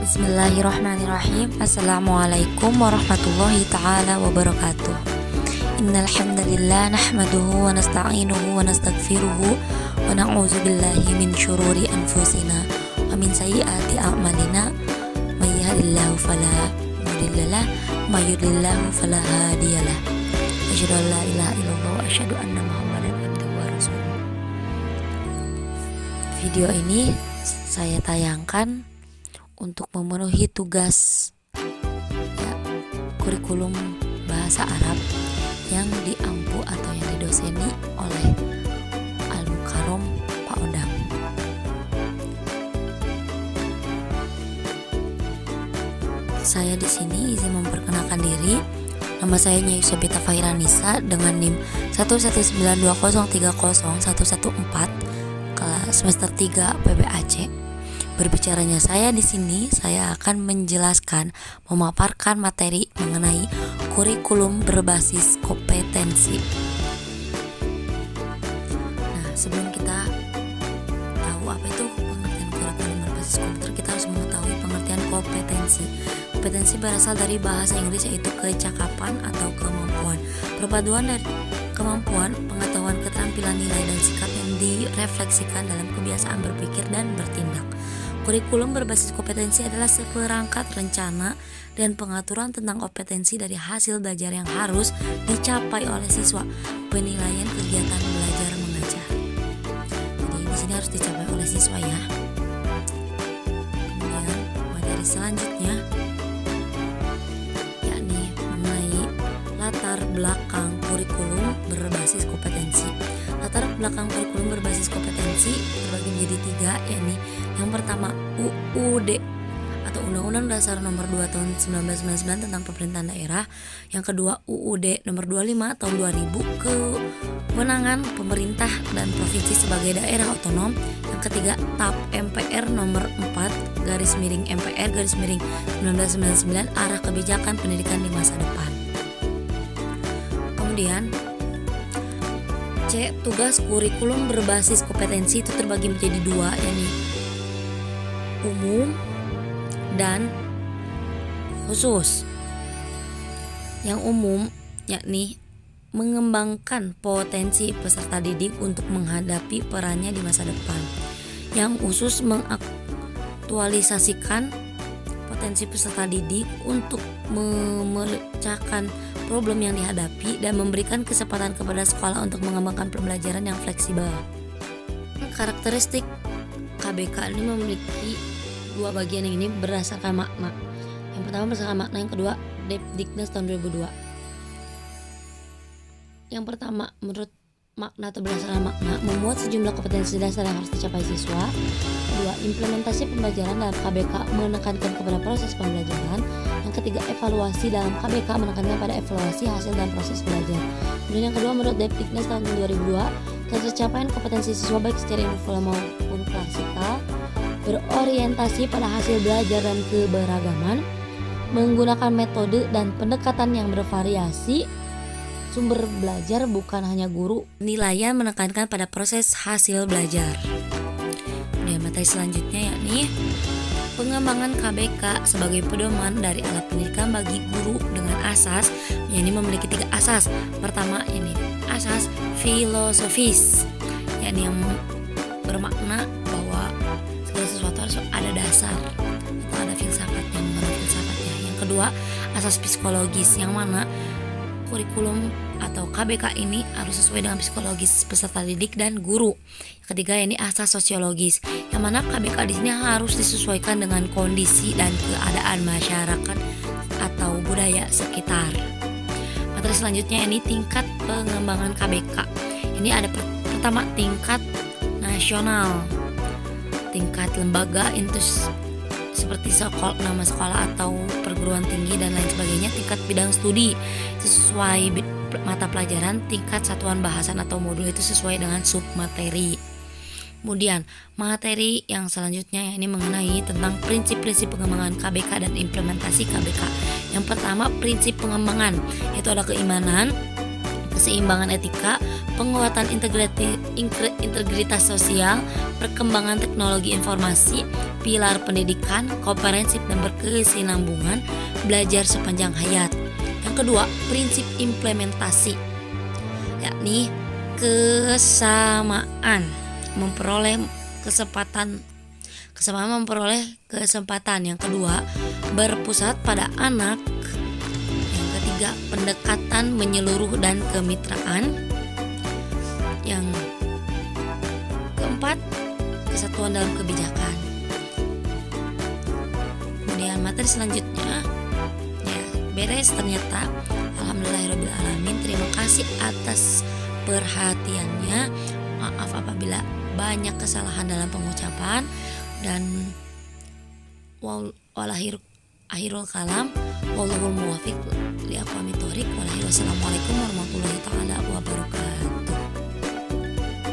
Bismillahirrahmanirrahim. Assalamualaikum warahmatullahi ta'ala wabarakatuh. Innal hamdalillah nahmaduhu wa nasta'inuhu wa nastaghfiruhu wa na'udzu billahi min syururi anfusina wa min sayyiati a'malina. May yahdihillahu fala mudhillalah wa may yudlilhu fala hadiyalah. Asyhadu an la ilaha illallah wa asyhadu anna Muhammadan abduhu wa rasuluh. Video ini saya tayangkan untuk memenuhi tugas kurikulum bahasa Arab yang diampu atau yang didoseni oleh Al-Mukarrom Pak Odang. Saya di sini izin memperkenalkan diri. Nama saya Nyai Yusabita Fahira-Nisa dengan NIM 11920301114 kelas semester 3 PBAC. Berbicaranya saya di sini, saya akan menjelaskan, memaparkan materi mengenai kurikulum berbasis kompetensi. Nah, sebelum kita tahu apa itu pengertian kurikulum berbasis komputer, kita harus mengetahui pengertian kompetensi. Kompetensi berasal dari bahasa Inggris yaitu kecakapan atau kemampuan. Perpaduan dari kemampuan, pengetahuan, keterampilan, nilai, dan sikap yang direfleksikan dalam kebiasaan berpikir dan bertindak. Kurikulum berbasis kompetensi adalah seperangkat rencana dan pengaturan tentang kompetensi dari hasil belajar yang harus dicapai oleh siswa. Penilaian kegiatan belajar mengajar. Jadi di sini harus dicapai oleh siswa ya. Kemudian materi selanjutnya yakni mengenai latar belakang kurikulum berbasis kompetensi. Latar belakang kurikulum berbasis kompetensi terbagi menjadi 3, yakni yang pertama UUD atau Undang-Undang Dasar Nomor 2 Tahun 1999 tentang Pemerintahan Daerah. Yang kedua UUD Nomor 25 Tahun 2000 kewenangan pemerintah dan provinsi sebagai daerah otonom. Yang ketiga TAP MPR Nomor 4/MPR/1999 arah kebijakan pendidikan di masa depan. Kemudian C. Tugas kurikulum berbasis kompetensi itu terbagi menjadi 2, yakni umum dan khusus. Yang umum yakni mengembangkan potensi peserta didik untuk menghadapi perannya di masa depan. Yang khusus mengaktualisasikan potensi peserta didik untuk memecahkan problem yang dihadapi dan memberikan kesempatan kepada sekolah untuk mengembangkan pembelajaran yang fleksibel. Karakteristik KBK ini memiliki 2 bagian, yang ini berdasarkan makna. Yang pertama berdasarkan makna, yang kedua Depdiknas tahun 2002. Yang pertama menurut makna atau berdasarkan makna, memuat sejumlah kompetensi dasar yang harus dicapai siswa. Kedua, implementasi pembelajaran dalam KBK menekankan kepada proses pembelajaran. Yang ketiga, evaluasi dalam KBK menekankan pada evaluasi hasil dan proses belajar. Kemudian yang kedua, menurut Depdiknas tahun 2002, tercapaian kompetensi siswa baik secara informal maupun klasikal berorientasi pada hasil belajar dan keberagaman, menggunakan metode dan pendekatan yang bervariasi. Sumber belajar bukan hanya guru. Penilaian menekankan pada proses hasil belajar. Kemudian materi selanjutnya yakni pengembangan KBK sebagai pedoman dari alat pendidikan bagi guru dengan asas, yakni memiliki 3 asas. Pertama ini asas filosofis, yakni yang bermakna bahwa segala sesuatu harus ada dasar atau ada filsafatnya, menurut filsafatnya. Yang kedua asas psikologis, yang mana kurikulum atau KBK ini harus sesuai dengan psikologis peserta didik dan guru. Yang ketiga ini asas sosiologis, yang mana KBK di sini harus disesuaikan dengan kondisi dan keadaan masyarakat atau budaya sekitar. Materi selanjutnya ini tingkat pengembangan KBK. Ini ada pertama tingkat nasional, tingkat lembaga itu seperti nama sekolah atau perguruan tinggi dan lain sebagainya. Tingkat bidang studi itu sesuai mata pelajaran. Tingkat satuan bahasan atau modul itu sesuai dengan submateri. Kemudian materi yang selanjutnya ini mengenai tentang prinsip-prinsip pengembangan KBK dan implementasi KBK. Yang pertama prinsip pengembangan, yaitu ada keimanan, keseimbangan etika, penguatan integritas sosial, perkembangan teknologi informasi, pilar pendidikan, komprehensif dan berkesinambungan, belajar sepanjang hayat. Yang kedua, prinsip implementasi, yakni kesamaan memperoleh kesempatan. Yang kedua, berpusat pada anak. Yang ketiga, pendekatan menyeluruh dan kemitraan. Yang keempat, kesatuan dalam kebijakan. Kemudian materi selanjutnya ya beres ternyata. Alhamdulillahirobbilalamin. Terima kasih atas perhatiannya. Maaf apabila banyak kesalahan dalam pengucapan, dan akhirul kalam, wallahul muwaffiq li aqwamit thoriq. Wassalamualaikum warahmatullahi taala wabarakatuh.